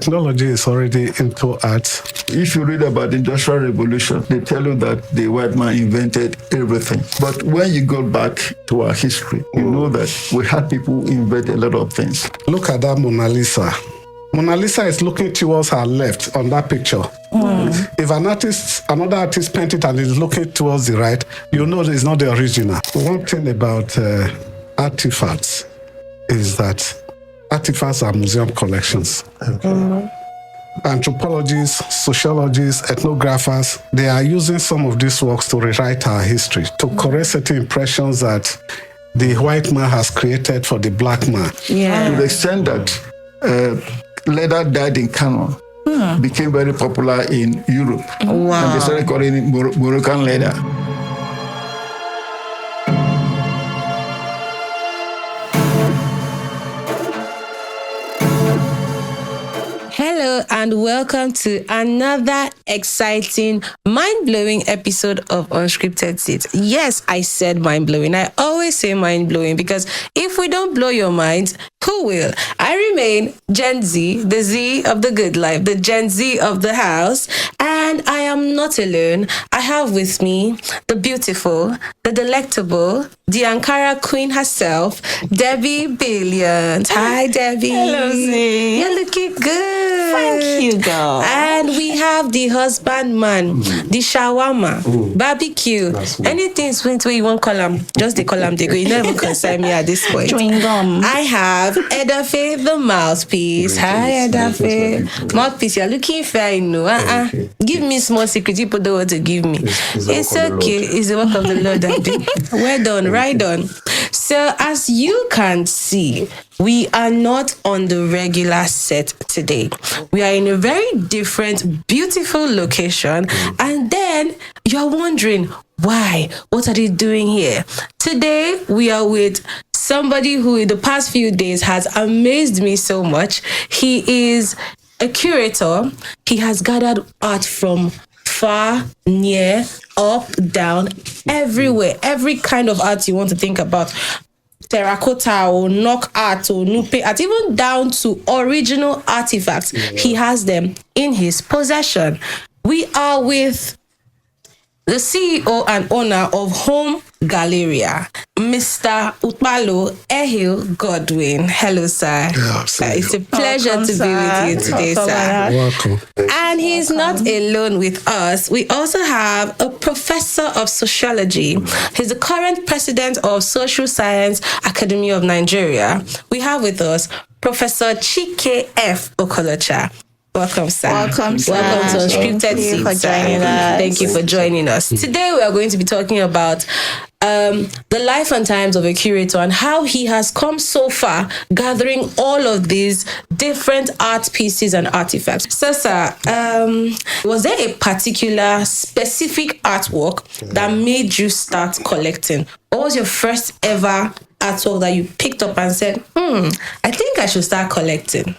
technology is already into art. If you read about the Industrial Revolution, they tell you that the white man invented everything. But when you go back to our history, you know that we had people who invent a lot of things. Look at that Mona Lisa. Mona Lisa is looking towards her left on that picture. If another artist paint it and is looking towards the right, you know it's not the original. One thing about artifacts is that artifacts are museum collections. Anthropologists, sociologists, ethnographers, they are using some of these works to rewrite our history, to correct certain impressions that the white man has created for the black man. To the extent that leather dyed in Kano became very popular in Europe. And they started calling it Moroccan leather. Hello and welcome to another exciting, mind-blowing episode of Unscripted Seat. Yes, I said mind-blowing. I always say mind-blowing because if we don't blow your mind, who will? I remain Gen Z, the Z of the good life, the Gen Z of the house, and I am not alone. I have with me the beautiful, the delectable, the Ankara queen herself, Debby Billions. Hi, Debby. Hello, Z. You're looking good. Thank you, girl. And we have the husband man, the shawarma, barbecue, anything sweet where you won't call them, just they call them, they go. You never concern me at this point. Chewing gum. I have Edafe, the mouthpiece. Hi, Edafe. Mouthpiece, you're looking fair, you know. Give me small secret. People don't want to give me. It's okay. It's the work of the Lord. Well done. Right on. So, as you can see, we are not on the regular set today. We are in a very different, beautiful location. And then you're wondering, why? What are they doing here? Today, we are with somebody who in the past few days has amazed me so much. He is a curator. He has gathered art from far, near, up, down, everywhere. Every kind of art you want to think about. Terracotta or knock art or nupe art, even down to original artifacts. He has them in his possession. We are with the CEO and owner of Home Galleria, Mr. Ukpalo, Ehil Godwin. Hello, sir. It's a pleasure to be with you today, sir. Welcome. And he's not alone with us. We also have a professor of sociology. He's the current president of Social Science Academy of Nigeria. We have with us Professor Chike F. Okolocha. Welcome, sir. Welcome, sir. Welcome to Unscripted Seat. Thank you for joining us. Today we are going to be talking about the life and times of a curator and how he has come so far gathering all of these different art pieces and artifacts. So, sir, was there a particular specific artwork that made you start collecting? What was your first ever artwork that you picked up and said, I think I should start collecting?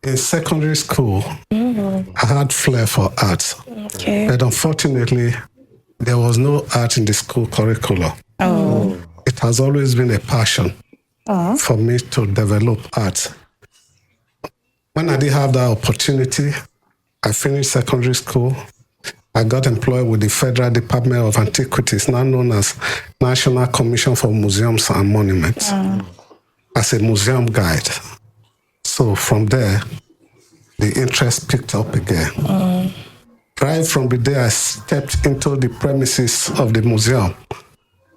In secondary school, I had flair for art. Okay. But unfortunately, there was no art in the school curriculum. It has always been a passion for me to develop art. When I didn't have that opportunity, I finished secondary school. I got employed with the Federal Department of Antiquities, now known as National Commission for Museums and Monuments, as a museum guide. So from there, the interest picked up again. Right from the day I stepped into the premises of the museum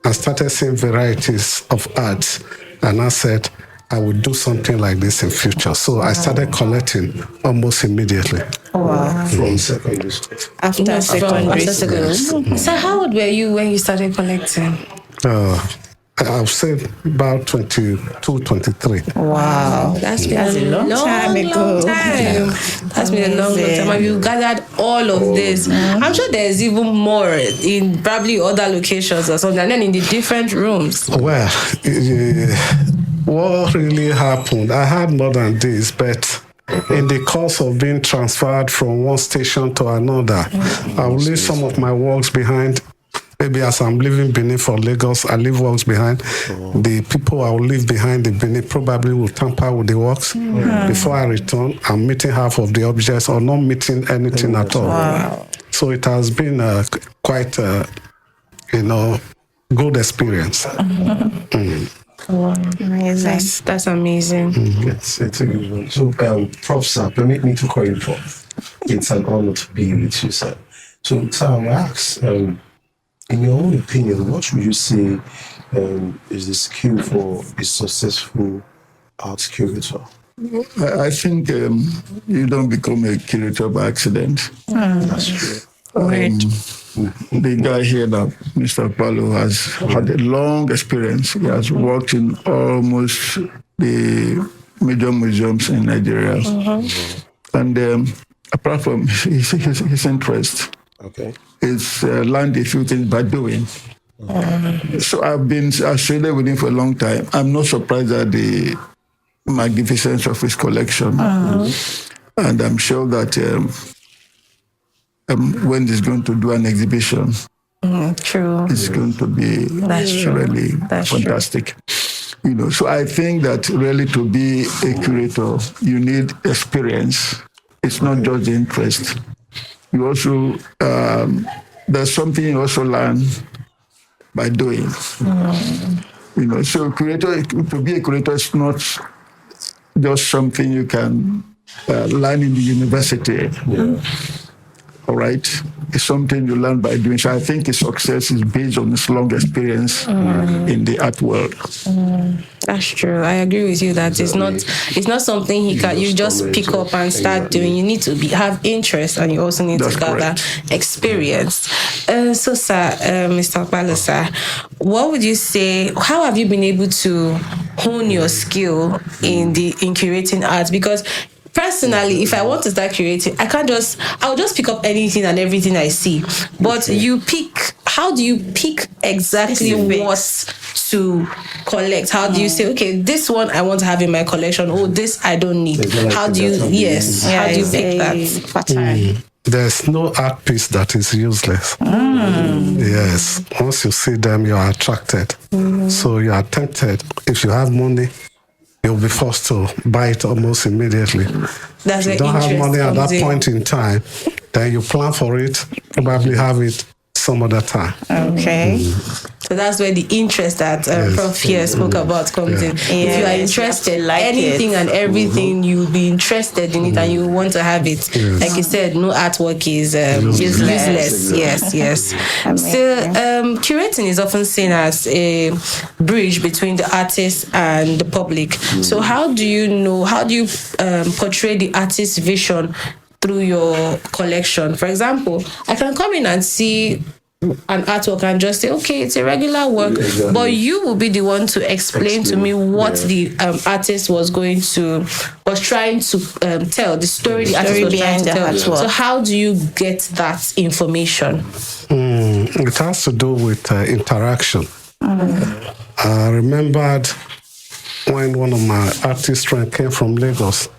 and started seeing varieties of art, and I said, I would do something like this in future. So I started collecting almost immediately. From secondary school. After secondary school. So how old were you when you started collecting? I'll say about 22, 23. Wow, that's been a long time ago. That's been a long time. And you gathered all of this. I'm sure there's even more in probably other locations or something, and then in the different rooms. Well, what really happened, I had more than this, but in the course of being transferred from one station to another, I will leave some of my works behind Maybe as I'm leaving Benin for Lagos, I leave works behind. The people I will leave behind in Benin probably will tamper with the works. Before I return, I'm meeting half of the objects or not meeting anything at all. Wow. So it has been quite, good experience. Wow. Amazing. That's amazing. It's a good one. So, Prof. Sir, permit me to call you Prof. It's an honor to be with you, sir. So, sir, I ask, in your own opinion, what would you say is the skill for a successful art curator? I think you don't become a curator by accident. That's true. The guy here, that Mr. Ukpalo, has had a long experience. He has worked in almost the major museums in Nigeria. And apart from his interest, Okay. it's learned a few things by doing. So I've been associated with him for a long time. I'm not surprised at the magnificence of his collection. And I'm sure that when he's going to do an exhibition, True. it's going to be really fantastic. So I think that really to be a curator, you need experience. It's not just the interest. You also, there's something you also learn by doing. So to be a curator is not just something you can learn in the university. All right, it's something you learn by doing. So I think his success is based on his long experience in the art world. That's true. I agree with you that it's not something you just pick up and start doing. You need to have interest, and you also need to gather experience. So, sir, Mr. Ukpalo, sir, what would you say? How have you been able to hone your skill in curating art? Because personally, if I want to start curating, I'll just pick up anything and everything I see. But how do you pick exactly what to collect? How do you say, okay, this one I want to have in my collection, oh, this I don't need? How do you pick that? There's no art piece that is useless. Yes, once you see them, you are attracted. So you are tempted. If you have money, you'll be forced to buy it almost immediately. If you don't have money at that point in time, then you plan for it, probably have it some other time. Okay. So that's where the interest that Prof here spoke about comes in. If you are interested, anything and everything, you'll be interested in it and you want to have it. Like you said, no artwork is useless. Yes. So curating is often seen as a bridge between the artist and the public. So how do you portray the artist's vision through your collection? For example, I can come in and see an artwork and just say, okay, it's a regular work, but you will be the one to explain to me what the artist was trying to tell, the story the artist was trying to tell. So how do you get that information? It has to do with interaction. I remembered when one of my artist friends came from Lagos,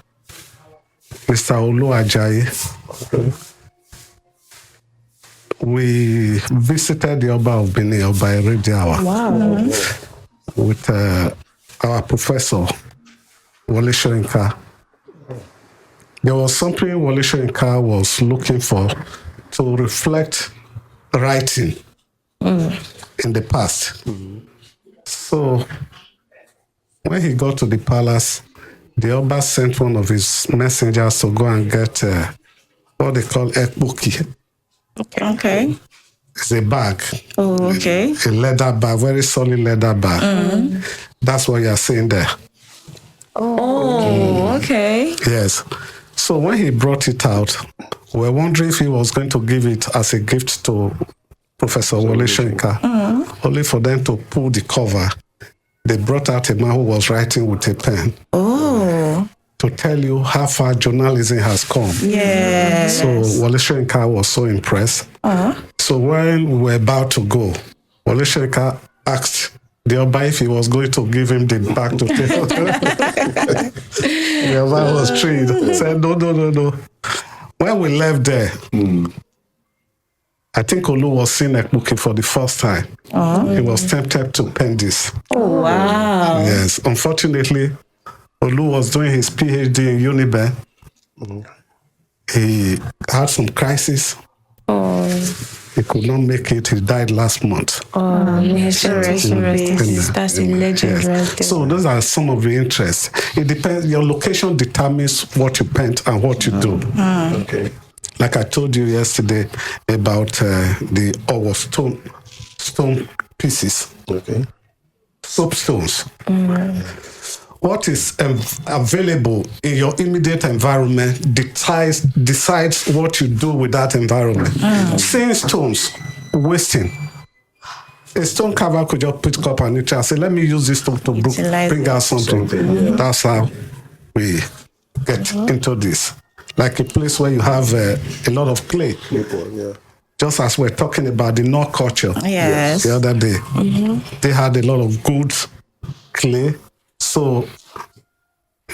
Mr. Olu Ajayi. We visited the Oba of Benin, Oba Erediawa. Wow. With our professor, Wole Soyinka. There was something Wole Soyinka was looking for to reflect writing in the past. So when he got to the palace, the Oba sent one of his messengers to go and get what they call ekbuki. Okay. It's a bag. Oh, okay. A leather bag, very solid leather bag. That's what you're seeing there. Oh, okay. Yes. So when he brought it out, we were wondering if he was going to give it as a gift to Professor Wole Soyinka, only for them to pull the cover. They brought out a man who was writing with a pen. Oh. To tell you how far journalism has come. Yes. So Wole Soyinka was so impressed. So when we were about to go, Wole Soyinka asked the Oba if he was going to give him the bag to take. The Oba was thrilled. He said, no. When we left there, I think Olu was seeing Ekbuki for the first time. He was tempted to pen this. Oh, wow. Yes. Unfortunately, Olu was doing his PhD in Uniben. He had some crisis. He could not make it. He died last month. That's a legend right there. So those are some of the interests. It depends. Your location determines what you paint and what you do. Okay. Like I told you yesterday about the stone pieces. Okay. Soapstones. What is available in your immediate environment decides what you do with that environment. Seeing stones, wasting. A stone carver could just pick up an nature and say, let me use this stone to bring out something. That's how we get into this. Like a place where you have a lot of clay. Just as we're talking about the North culture the other day. They had a lot of good clay. So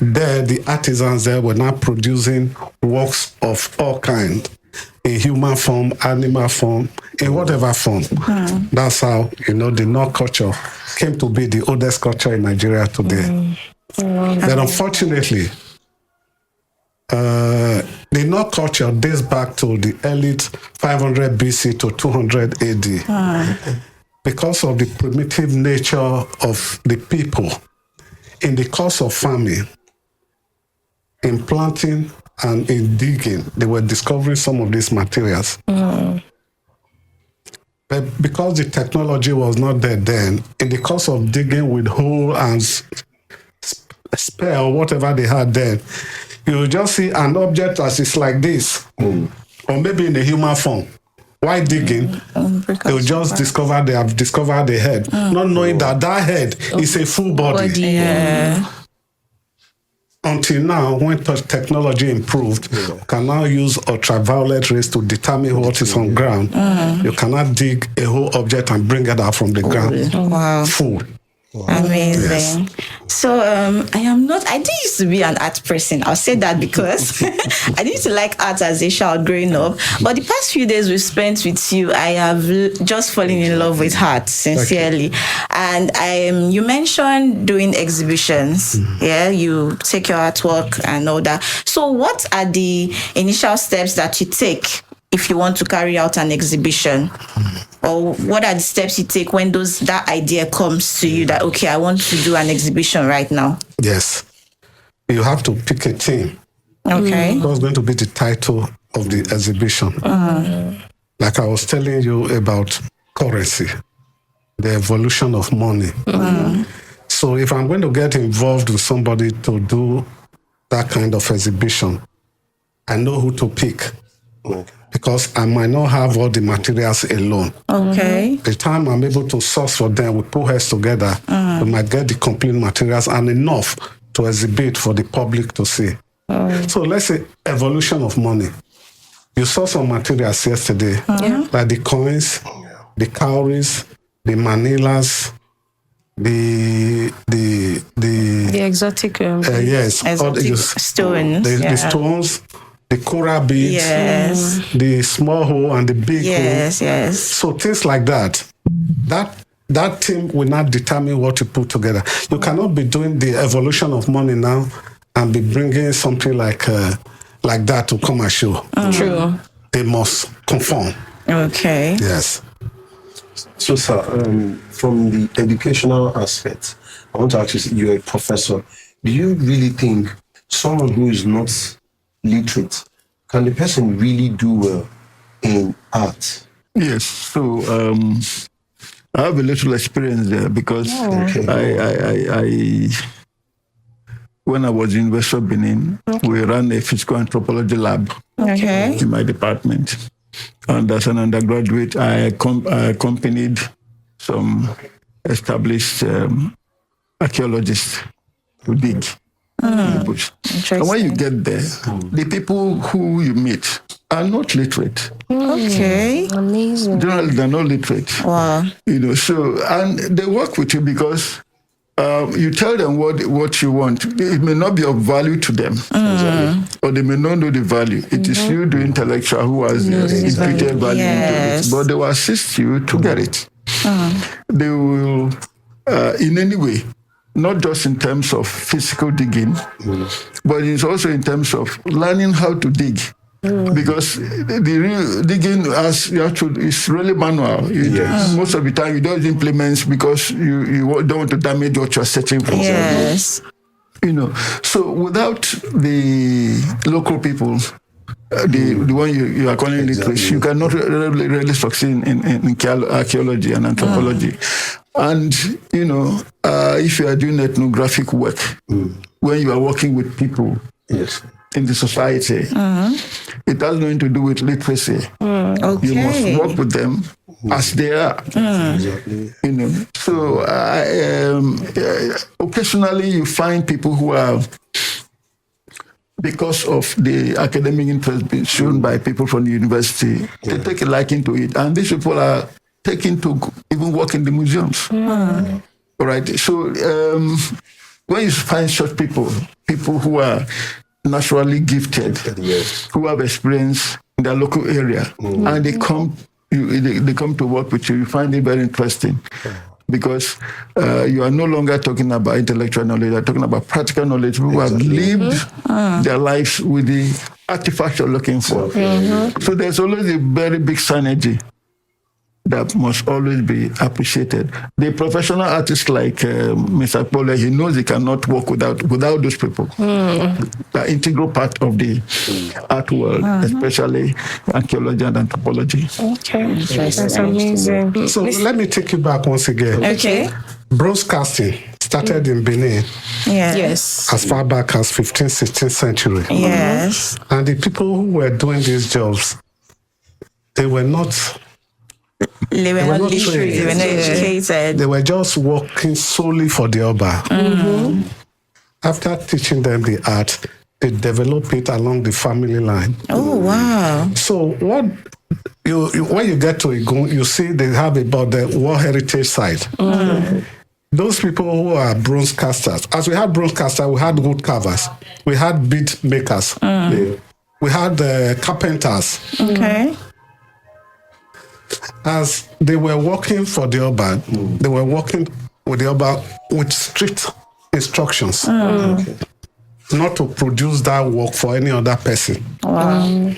there, the artisans there were now producing works of all kinds, in human form, animal form, in whatever form. That's how, the North culture came to be the oldest culture in Nigeria today. But unfortunately, the North culture dates back to the early 500 BC to 200 AD. Because of the primitive nature of the people, in the course of farming, in planting and in digging, they were discovering some of these materials. But because the technology was not there then, in the course of digging with hoe and spear or whatever they had then, you will just see an object as it's like this, or maybe in a human form. While digging, they will just discover they have discovered the head, not knowing that head is a full body. Until now, when technology improved, you can now use ultraviolet rays to determine what is on ground. You cannot dig a whole object and bring it out from the ground full. Amazing. So I didn't used to be an art person. I'll say that because I didn't like art as a child growing up. But the past few days we've spent with you, I have just fallen in love with art, sincerely. And you mentioned doing exhibitions. Yeah, you take your artwork and all that. So what are the initial steps that you take if you want to carry out an exhibition? Or what are the steps you take when that idea comes to you that, okay, I want to do an exhibition right now? Yes. You have to pick a theme. Okay. What's going to be the title of the exhibition? Like I was telling you about currency, the evolution of money. So if I'm going to get involved with somebody to do that kind of exhibition, I know who to pick. Because I might not have all the materials alone. Okay. The time I'm able to source for them, we put heads together, we might get the complete materials and enough to exhibit for the public to see. So let's say evolution of money. You saw some materials yesterday, like the coins, the cowries, the manilas, the exotic exotic stones. The stones. The coral beads, the small hole and the big hole. So things like that. That team will not determine what you put together. You cannot be doing the evolution of money now and be bringing something like that to come and show. True. They must conform. Okay. Yes. So, sir, from the educational aspect, I want to ask you, you're a professor. Do you really think someone who is not literate, can the person really do well in art? Yes. So I have a little experience there because I when I was in University of Benin, we ran a physical anthropology lab in my department. And as an undergraduate, I accompanied some established archaeologists to dig in the bush. And when you get there, the people who you meet are not literate. Okay. Amazing. Generally, they're not literate. Wow. So, and they work with you because you tell them what you want. It may not be of value to them. or they may not know the value. It is you, the intellectual, who has imputed value into it. But they will assist you to get it. They will, in any way, not just in terms of physical digging, but it's also in terms of learning how to dig. Because the real digging is really manual. Most of the time you don't implement because you don't want to damage what you're searching for. Yes. So without the local people, the one you are calling literacy, you cannot really succeed in archaeology and anthropology. And, if you are doing ethnographic work, when you are working with people in the society, it has nothing to do with literacy. You must work with them as they are. So occasionally you find people who are, because of the academic interest being shown by people from the university, they take a liking to it. And these people are taken to even work in the museums. All right. So when you find such people who are naturally gifted, who have experience in their local area, and they come to work with you, you find it very interesting. Because you are no longer talking about intellectual knowledge, you are talking about practical knowledge. People have lived their lives with the artifact you're looking for. So there's always a very big synergy that must always be appreciated. The professional artist like Mr. Ukpalo, he knows he cannot work without those people. The integral part of the art world, especially archaeology and anthropology. Okay, that's amazing. So let me take you back once again. Okay. Bronze casting started in Benin Yes. as far back as 15th, 16th century. Yes. And the people who were doing these jobs, they were not They were not literate. trained. They were not educated. They were just working solely for the Oba. After teaching them the art, they develop it along the family line. Oh, wow. So when you get to Igun, you see they have about the World Heritage Site. Those people who are bronze casters, as we had bronze casters, we had wood carvers, we had bead makers, we had carpenters. Okay. As they were working for the Oba, they were working with the Oba with strict instructions not to produce that work for any other person. Wow.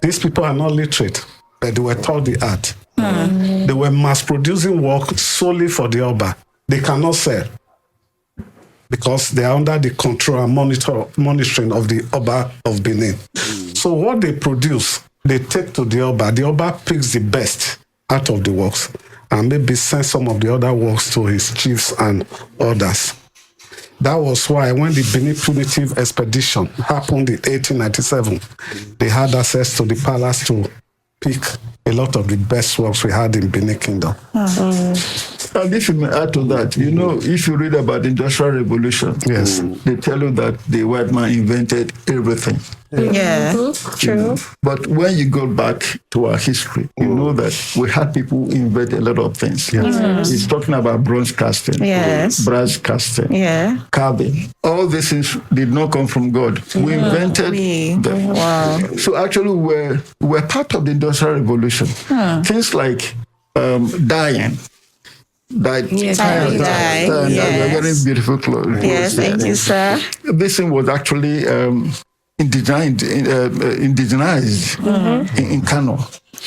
These people are not literate, but they were taught the art. They were mass producing work solely for the Oba. They cannot sell because they are under the control and monitoring of the Oba of Benin. So what they produce, they take to the Oba. The Oba picks the best out of the works and maybe send some of the other works to his chiefs and others. That was why when the Benin Punitive Expedition happened in 1897, they had access to the palace to pick a lot of the best works we had in Benin Kingdom. And if you may add to that, if you read about the Industrial Revolution, they tell you that the white man invented everything. Yeah. True. But when you go back to our history, you know that we had people invent a lot of things. He's talking about bronze casting, brass casting, carving. All these things did not come from God. We invented them. Wow. So actually, we're part of the Industrial Revolution. Things like dyeing. Yes. We're getting beautiful clothes. Yes, thank you, sir. This thing was actually indigenized in Kano.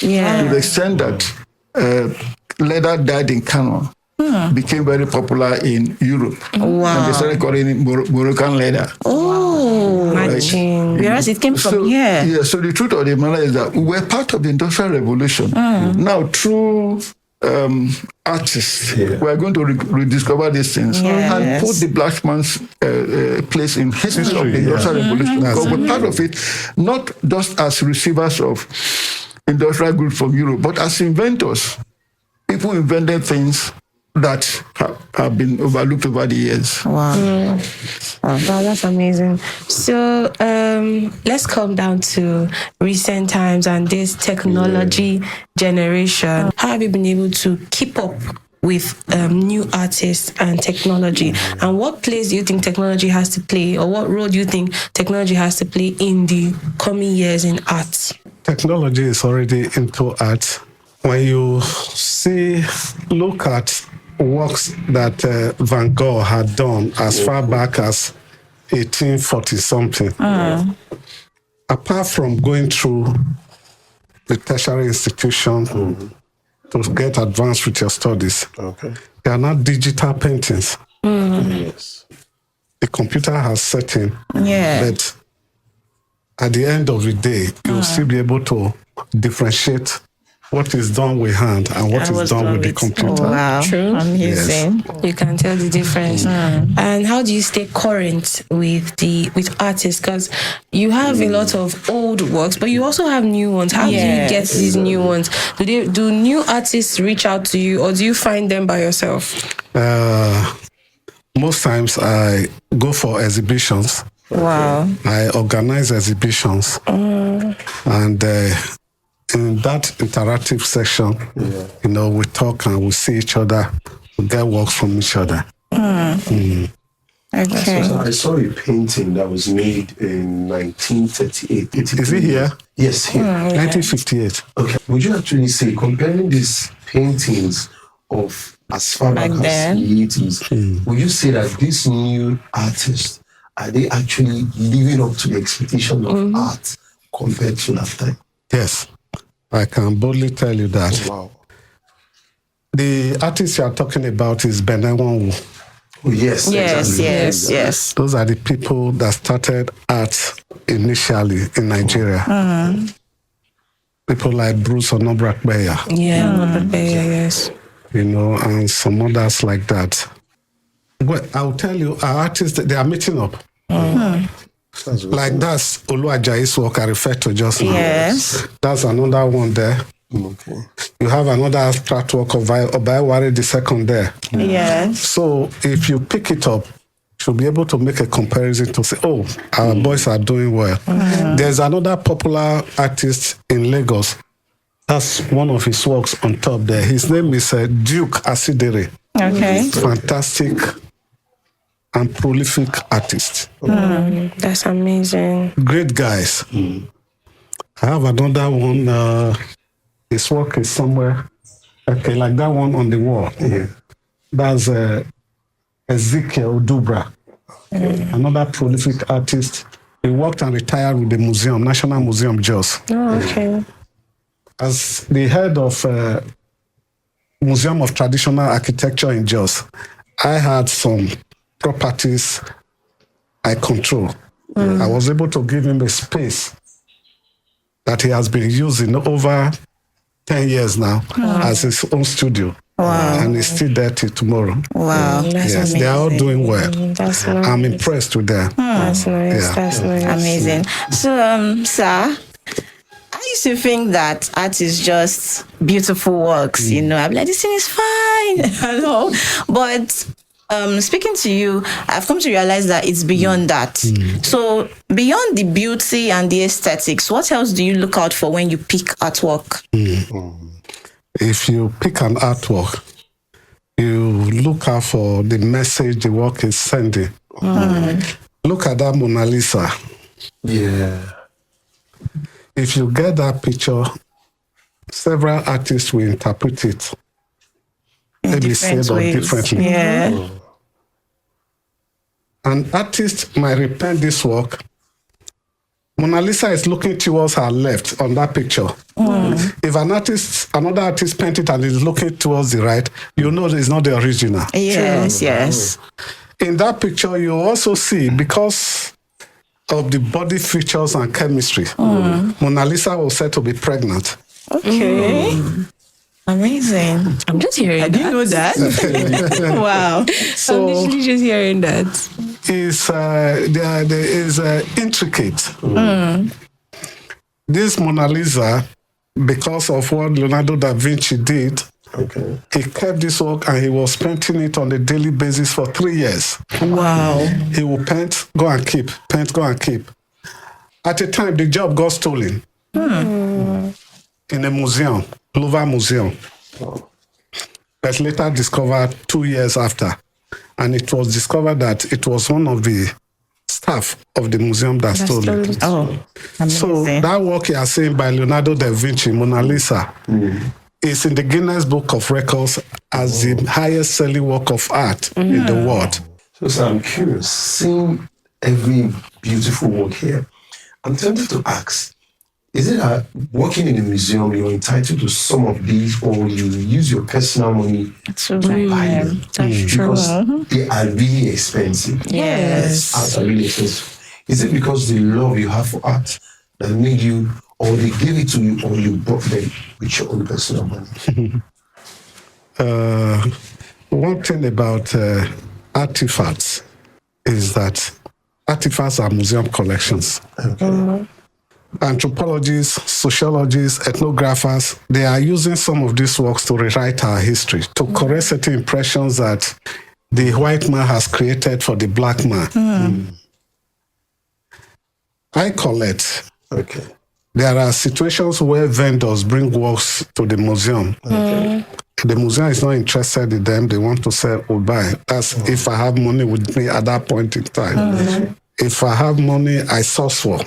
Yeah. To the extent that leather dyed in Kano became very popular in Europe. Wow. And they started calling it Moroccan leather. Oh, Matching. whereas it came from here. Yeah, so the truth of the matter is that we're part of the Industrial Revolution. Now, through artists, we're going to rediscover these things and put the black man's place in history of the Industrial Revolution. Because we're part of it, not just as receivers of industrial goods from Europe, but as inventors. People invented things that have been overlooked over the years. Wow. Wow, that's amazing. So let's come down to recent times and this technology generation. How have you been able to keep up with new artists and technology? And what place do you think technology has to play, or what role do you think technology has to play in the coming years in art? Technology is already into art. When you look at works that Van Gogh had done as far back as 1840 something, apart from going through the tertiary institution to get advanced with your studies, they are not digital paintings. Yes. The computer has set in, Yeah. but at the end of the day, you'll still be able to differentiate what is done with hand and what is done with the computer. Oh, wow. True. Amazing. You can tell the difference. And how do you stay current with artists? Because you have a lot of old works, but you also have new ones. How do you get these new ones? Do new artists reach out to you, or do you find them by yourself? Most times I go for exhibitions. Wow. I organize exhibitions, and in that interactive section, we talk and we see each other, we get works from each other. Okay. So I saw a painting that was made in 1938. Is it here? Yes, here. 1958. Okay. Would you actually say, comparing these paintings of as far back as then. the 80s, would you say that these new artists, are they actually living up to the expectation of art compared to that time? Yes, I can boldly tell you that. Wow. The artist you are talking about is Benin. Oh, yes. Exactly. Yes. Those are the people that started art initially in Nigeria. People like Bruce Onobrakbeya, Yes. and some others like that. Well, I'll tell you, our artists, they are meeting up. Like that's Oluwajayi's work I referred to just now. Yes. That's another one there. Okay. You have another abstract work of Obayeware II there. Yes. So if you pick it up, you'll be able to make a comparison to say, oh, our boys are doing well. There's another popular artist in Lagos. That's one of his works on top there. His name is Duke Asidere. Okay. Fantastic and prolific artist. That's amazing. Great guys. I have another one. His work is somewhere. Okay, like that one on the wall. That's Ezekiel Dubra, another prolific artist. He worked and retired with the museum, National Museum Jos. Oh, okay. As the head of Museum of Traditional Architecture in Jos, I had some properties I control. I was able to give him a space that he has been using over 10 years now as his own studio. Wow. And he's still there till tomorrow. Wow. That's Yes, amazing. they are all doing well. That's nice. I'm impressed with them. That's nice. Yeah. That's nice. Amazing. So, sir, I used to think that art is just beautiful works, I'm like, this thing is fine, But speaking to you, I've come to realize that it's beyond that. So, beyond the beauty and the aesthetics, what else do you look out for when you pick artwork? If you pick an artwork, you look out for the message the work is sending. Look at that Mona Lisa. Yeah. If you get that picture, several artists will interpret it. Maybe said or differently. Yeah. An artist might repaint this work. Mona Lisa is looking towards her left on that picture. If another artist paint it and is looking towards the right, you know it's not the original. Yes. In that picture, you also see, because of the body features and chemistry, Mona Lisa was said to be pregnant. Okay. Amazing. I'm just hearing I didn't know that. Wow. So I'm literally just hearing that. there is intricate. This Mona Lisa, because of what Leonardo da Vinci did, he kept this work and he was painting it on a daily basis for 3 years. Wow. He will paint, go and keep, paint, go and keep. At a time, the job got stolen in a museum, Louvre Museum. but later discovered 2 years after. And it was discovered that it was one of the staff of the museum that stole it. Oh, amazing. So that work you are saying by Leonardo da Vinci, Mona Lisa, is in the Guinness Book of Records as the highest selling work of art in the world. So I'm curious, seeing every beautiful work here, I'm tempted to ask, is it that working in a museum, you're entitled to some of these, or you use your personal money to buy them? That's true. Because they are really expensive. Yes. Art are really expensive. Is it because the love you have for art that made you, or they gave it to you, or you bought them with your own personal money? One thing about artifacts is that artifacts are museum collections. Okay. Anthropologists, sociologists, ethnographers, they are using some of these works to rewrite our history, to correct certain impressions that the white man has created for the black man. I collect. Okay. There are situations where vendors bring works to the museum. Okay. The museum is not interested in them. They want to sell or buy. That's if I have money with me at that point in time. If I have money, I source for.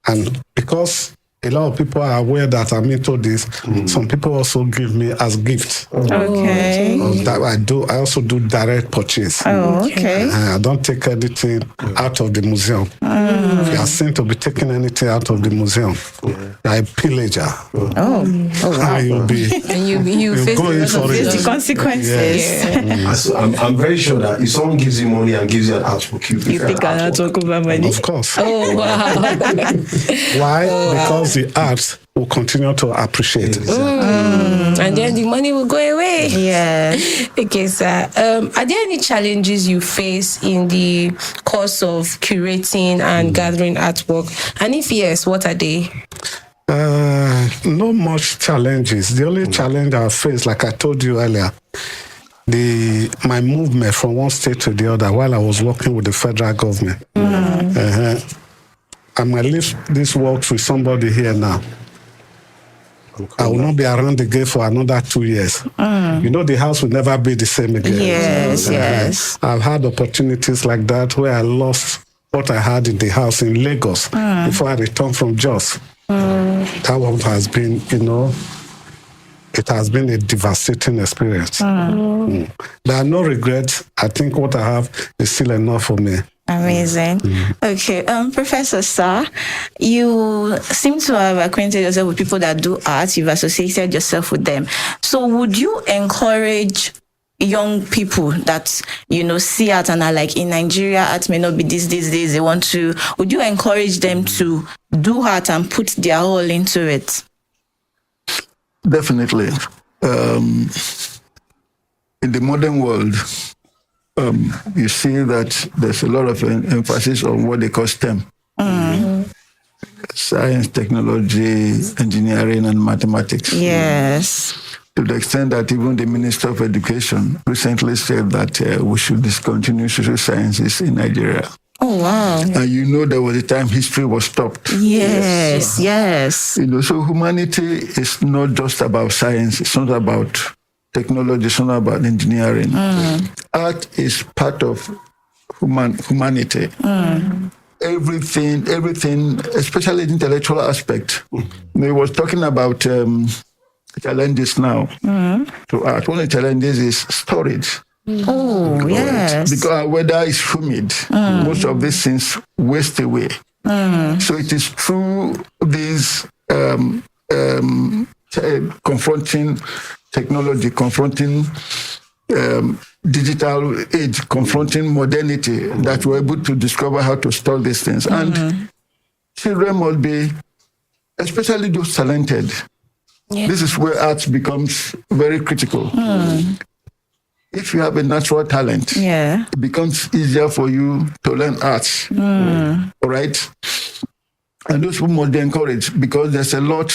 And because a lot of people are aware that I'm into this, some people also give me as gifts. Okay. That I also do direct purchase. Oh, okay. I don't take anything out of the museum. If you are seen to be taking anything out of the museum, you're a pillager. Wow. You'll be And you face go in the for Face the it. consequences. So I'm very sure that if someone gives you money and gives you an artbook, you You pick an artwork over money. Of course. Oh, wow. Why? Because the art will continue to appreciate. And then the money will go away. Yeah. Okay, sir. Are there any challenges you face in the course of curating and gathering artwork? And if yes, what are they? No much challenges. The only challenge I face, like I told you earlier, my movement from one state to the other while I was working with the federal government. I might leave this work with somebody here now. I will not be around again for another 2 years. You know, the house will never be the same again. Yes. I've had opportunities like that where I lost what I had in the house in Lagos before I returned from Jos. That one has been, it has been a devastating experience. There are no regrets. I think what I have is still enough for me. Amazing. Okay, Professor Sir, you seem to have acquainted yourself with people that do art. You've associated yourself with them. So would you encourage young people that, see art and are like, in Nigeria, art may not be these days, would you encourage them to do art and put their all into it? Definitely. In the modern world, you see that there's a lot of emphasis on what they call STEM. Science, technology, engineering, and mathematics. Yes. To the extent that even the Minister of Education recently said that we should discontinue social sciences in Nigeria. Oh, wow. And there was a time history was stopped. Yes. So humanity is not just about science. It's not about technology. It's not about engineering. Art is part of humanity. Everything, especially the intellectual aspect. We was talking about challenges now to art. One of the challenges is storage. Oh, yes. Because weather is humid, most of these things waste away. So it is through these confronting technology, confronting digital age, confronting modernity that we're able to discover how to store these things. And children must be, especially those talented. Yeah. This is where art becomes very critical. If you have a natural talent, it becomes easier for you to learn art. All right? And those who must be encouraged, because there's a lot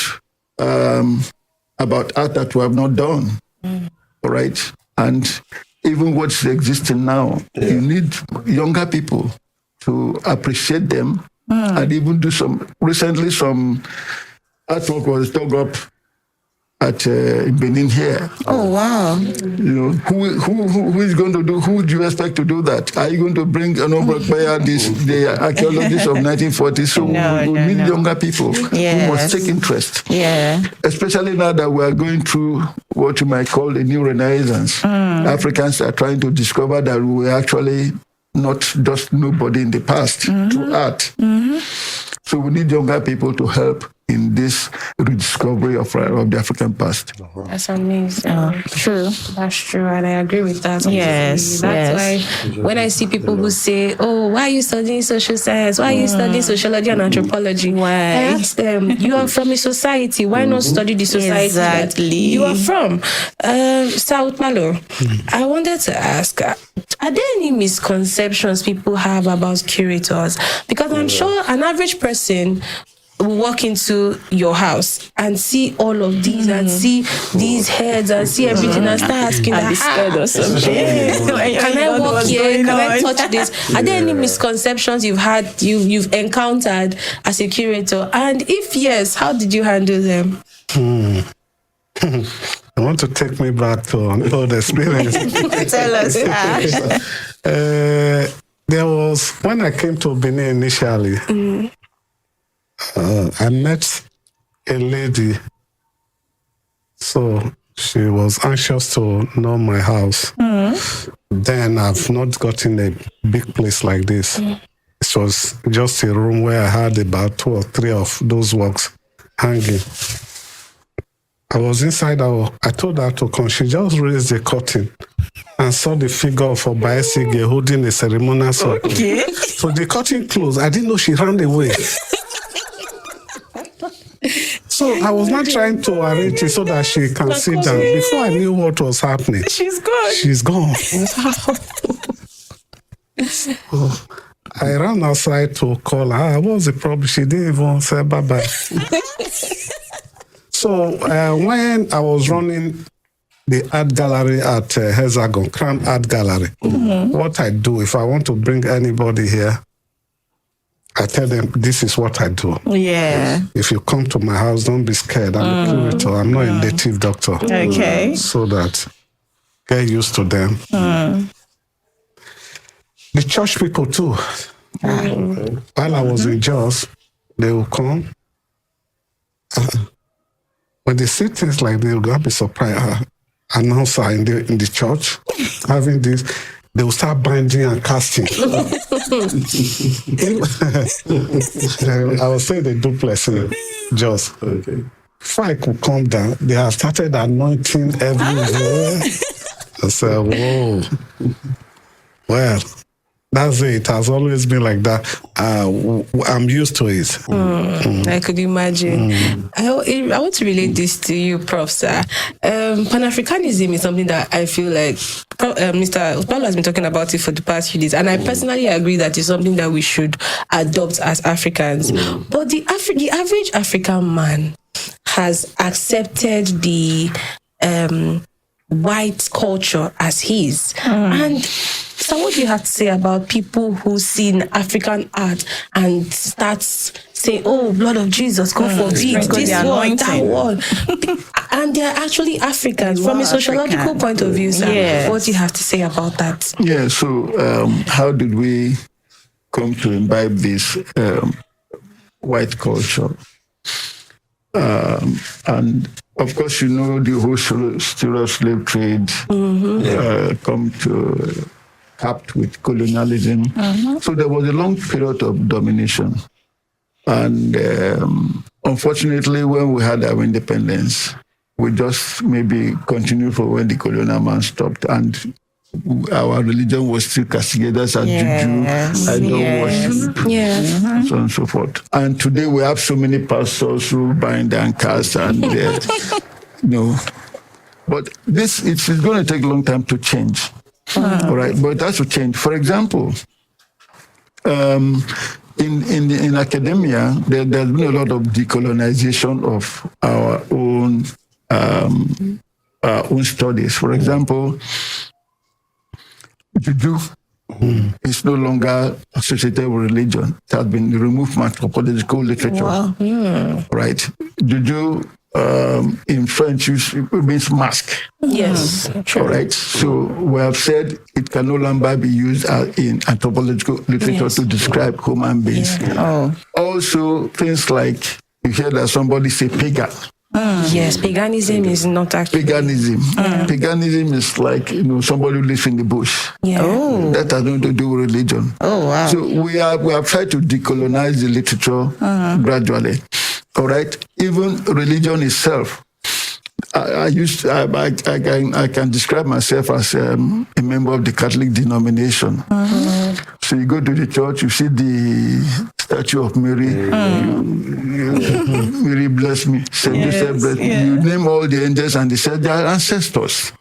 about art that we have not done. All right? And even what's existing now, you need younger people to appreciate them and even do some artwork was dug up at Benin here. Oh wow! Who is going to do? Who do you expect to do that? Are you going to bring an the archaeologists of 1940s? So we need younger people who must take interest. Yeah. Especially now that we are going through what you might call a new renaissance. Africans are trying to discover that we were actually not just nobody in the past through art. So we need younger people to help in this rediscovery of the African past. That's amazing. True. That's true, and I agree with that. Yes. That's why when I see people who say, "Oh, why are you studying social science? Why are you studying sociology and anthropology?" Why? I ask them, "You are from a society. Why not study the society that you are from?" Ukpalo, I wanted to ask, are there any misconceptions people have about curators? Because I'm sure an average person will walk into your house and see all of these and see these heads and see everything and start asking I'll be scared or something. Can I walk here? Can I touch this? Are there any misconceptions you've encountered as a curator? And if yes, how did you handle them? I want to take me back to an old experience. Tell us. There was, when I came to Benin initially, I met a lady. So she was anxious to know my house. Then I've not gotten a big place like this. It was just a room where I had about 2 or 3 of those works hanging. I was inside, I told her to come. She just raised the curtain and saw the figure of Obaesige holding a ceremonial sword. Okay. So the curtain closed. I didn't know she ran away. So I was not trying to arrange it so that she can sit down. Before I knew what was happening, She's gone. she's gone. So I ran outside to call her. What's the problem? She didn't even say bye-bye. So when I was running the art gallery at Hexagon, Crown Art Gallery, what I do, if I want to bring anybody here, I tell them, this is what I do. Yeah. If you come to my house, don't be scared. I'm a curator. I'm not a native doctor. Okay. So that get used to them. The church people too. While I was in Jos, they will come. When they see things like this, they'll be surprised. Announcer in the church having this, they will start binding and casting. I was saying the duplex in Jos. Okay. Before I could come down, they have started anointing everywhere. I said, whoa. Well, that's it. It has always been like that. I'm used to it. I could imagine. I want to relate this to you, Prof. Sir. Pan-Africanism is something that I feel like Mr. Ukpalo has been talking about it for the past few days, and I personally agree that it's something that we should adopt as Africans. But the average African man has accepted the white culture as his. And so what do you have to say about people who see in African art and start saying, oh, blood of Jesus, God forbid, this one, that one. And they're actually Africans from a sociological point of view, sir. Yes. What do you have to say about that? Yeah, so how did we come to imbibe this white culture? And of course, you know, the whole slave trade come to capped with colonialism. So there was a long period of domination. And unfortunately, when we had our independence, we just maybe continued for when the colonial man stopped. And our religion was still castigated as juju, idol worship, and so on and so forth. And today we have so many pastors who bind and cast and, but this, it's going to take a long time to change. All right, but it has to change. For example, in academia, there's been a lot of decolonization of our own studies. For example, juju is no longer associated with religion. It has been removed from anthropological literature. Right? Juju in French it means mask. Yes. All right. So we have said it can no longer be used in anthropological literature to describe human beings. Also, things like you hear that somebody say pagan. Yes, paganism is not actually. Paganism. Paganism is like somebody who lives in the bush. Yeah. That has nothing to do with religion. Oh, wow. So we have tried to decolonize the literature gradually. All right. Even religion itself. I can describe myself as a member of the Catholic denomination. So you go to the church, you see the statue of Mary. Mary bless me. Saint Joseph bless me. You name all the angels, and they said they are ancestors.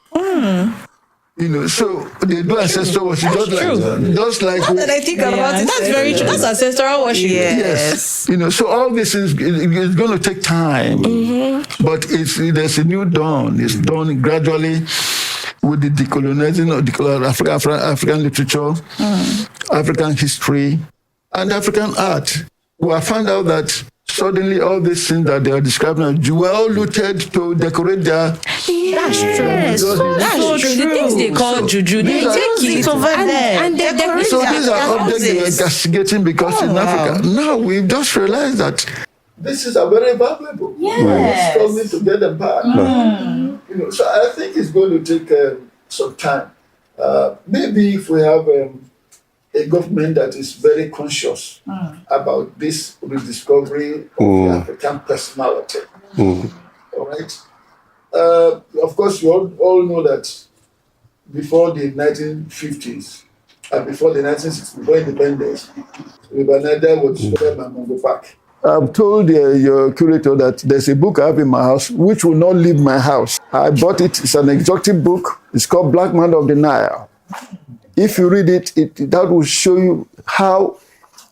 So they do ancestor worship just like. Now that I think about it, that's very true. That's ancestral worship. Yes. So all this is going to take time, but there's a new dawn. It's done gradually with the decolonizing of African literature, African history, and African art. We have found out that suddenly all these things that they are describing were all looted to decorate their. That's true. That's so true. The things they call juju, they take it over there. And they decorate So their these are objects they were castigating because in Africa. Now we've just realized that this is a very valuable. We're struggling to get them back. So I think it's going to take some time. Maybe if we have a government that is very conscious about this rediscovery of the African personality. All right. Of course, you all know that before the 1950s, before the 1960s, before independence, Ribanada was Mongo Park. I've told your curator that there's a book I have in my house which will not leave my house. I bought it. It's an exotic book. It's called Black Man of the Nile. If you read it, that will show you how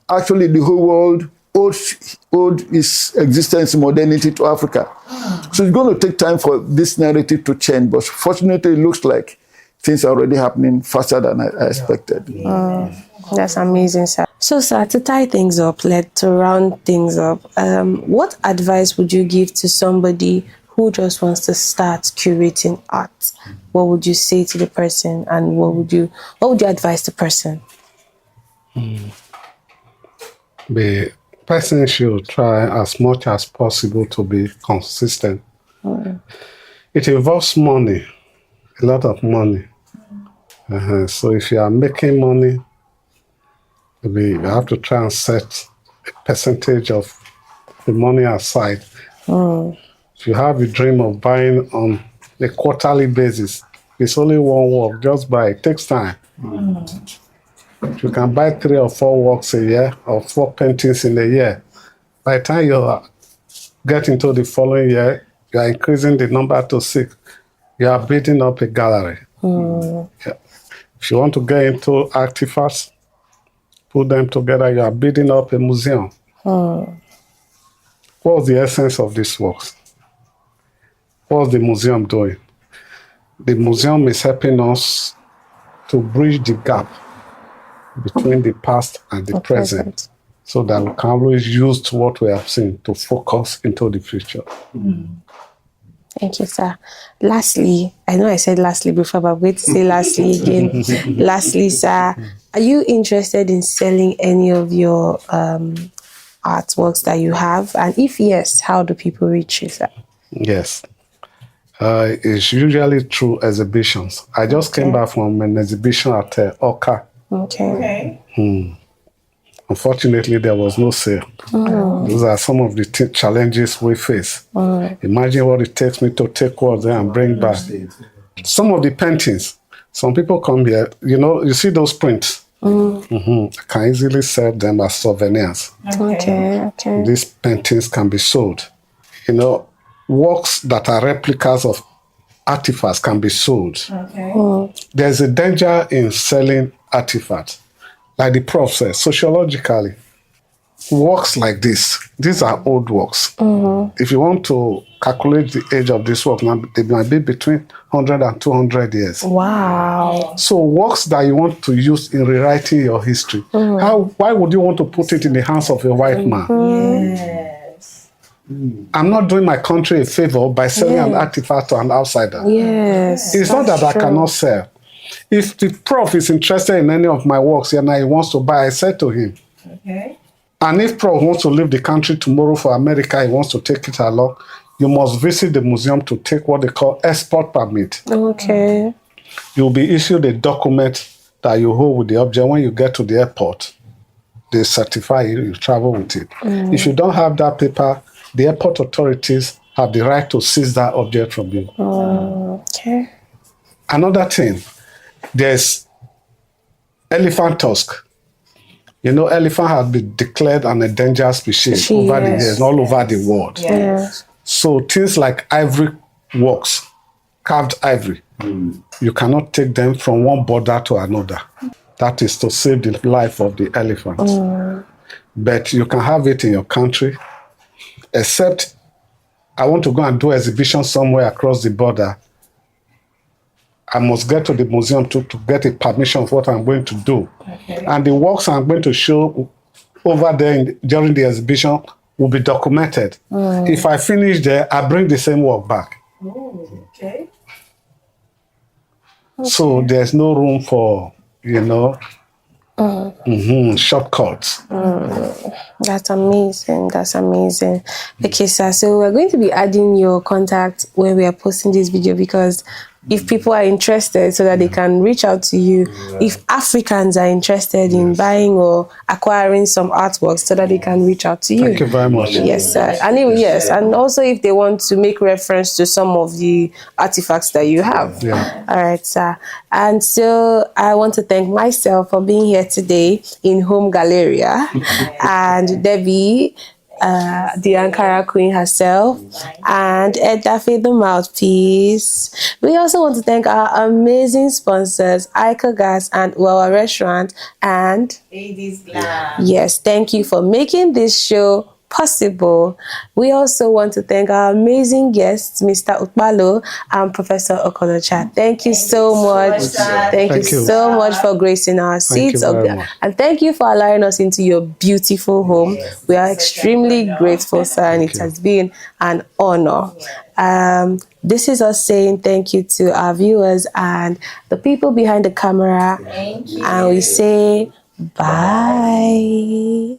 actually the whole world owed its existence, modernity to Africa. So it's going to take time for this narrative to change, but fortunately it looks like things are already happening faster than I expected. That's amazing, sir. So, sir, to tie things up, to round things up, what advice would you give to somebody who just wants to start curating art? What would you say to the person, and what would you advise the person? The person should try as much as possible to be consistent. It involves money, a lot of money. So if you are making money, you have to try and set a percentage of the money aside. If you have a dream of buying on a quarterly basis, it's only one work, just buy. It takes time. If you can buy 3 or 4 works a year or 4 paintings in a year, by the time you get into the following year, you are increasing the number to 6. You are building up a gallery. If you want to get into artifacts, put them together, you are building up a museum. What's the essence of these works? What's the museum doing? The museum is helping us to bridge the gap between the past and the present, so that we can always use what we have seen to focus into the future. Thank you, sir. Lastly, I know I said lastly before, but I'm going to say lastly again. Lastly, sir, are you interested in selling any of your artworks that you have? And if yes, how do people reach you, sir? Yes. It's usually through exhibitions. I just came back from an exhibition at Oka. Okay. Unfortunately, there was no sale. Those are some of the challenges we face. Imagine what it takes me to take what there and bring back. Some of the paintings, some people come here, you see those prints. I can easily sell them as souvenirs. Okay. These paintings can be sold. Works that are replicas of artifacts can be sold. There's a danger in selling artifacts. Like the prof says, sociologically, works like this, these are old works. If you want to calculate the age of this work, now they might be between 100 and 200 years. Wow. So works that you want to use in rewriting your history, why would you want to put it in the hands of a white man? Yes. I'm not doing my country a favor by selling an artifact to an outsider. Yes. It's not that I cannot sell. If the prof is interested in any of my works and he wants to buy, I said to him. Okay. And if prof wants to leave the country tomorrow for America, he wants to take it along, you must visit the museum to take what they call export permit. Okay. You'll be issued a document that you hold with the object. When you get to the airport, they certify you travel with it. If you don't have that paper, the airport authorities have the right to seize that object from you. Okay. Another thing, there's elephant tusk. You know, elephant has been declared an endangered species over the years, all over the world. Yes. So things like ivory works, carved ivory, you cannot take them from one border to another. That is to save the life of the elephant. But you can have it in your country, except I want to go and do exhibition somewhere across the border. I must get to the museum to get a permission of what I'm going to do. Okay. And the works I'm going to show over there during the exhibition will be documented. If I finish there, I bring the same work back. Okay. So there's no room for, shortcuts. That's amazing. That's amazing. Okay, sir. So we're going to be adding your contact when we are posting this video, because if people are interested, so that they can reach out to you. If Africans are interested in buying or acquiring some artworks, so that they can reach out to you. Thank you very much. Yes, sir. And and also if they want to make reference to some of the artifacts that you have. Yeah. All right, sir. And so I want to thank myself for being here today in Home Galleria, and Debby, the Ankara Queen herself, and Edafe the Mouthpiece. We also want to thank our amazing sponsors, Ica Gas and Wawa Restaurant, and Ladies Glam. yes, thank you for making this show possible. We also want to thank our amazing guests, Mr. Ukpalo and Professor Okolocha. Thank you so much. Thank you so much for gracing our seats. And thank you for allowing us into your beautiful home. We are extremely grateful, sir, and it has been an honor. This is us saying thank you to our viewers and the people behind the camera. And we say bye.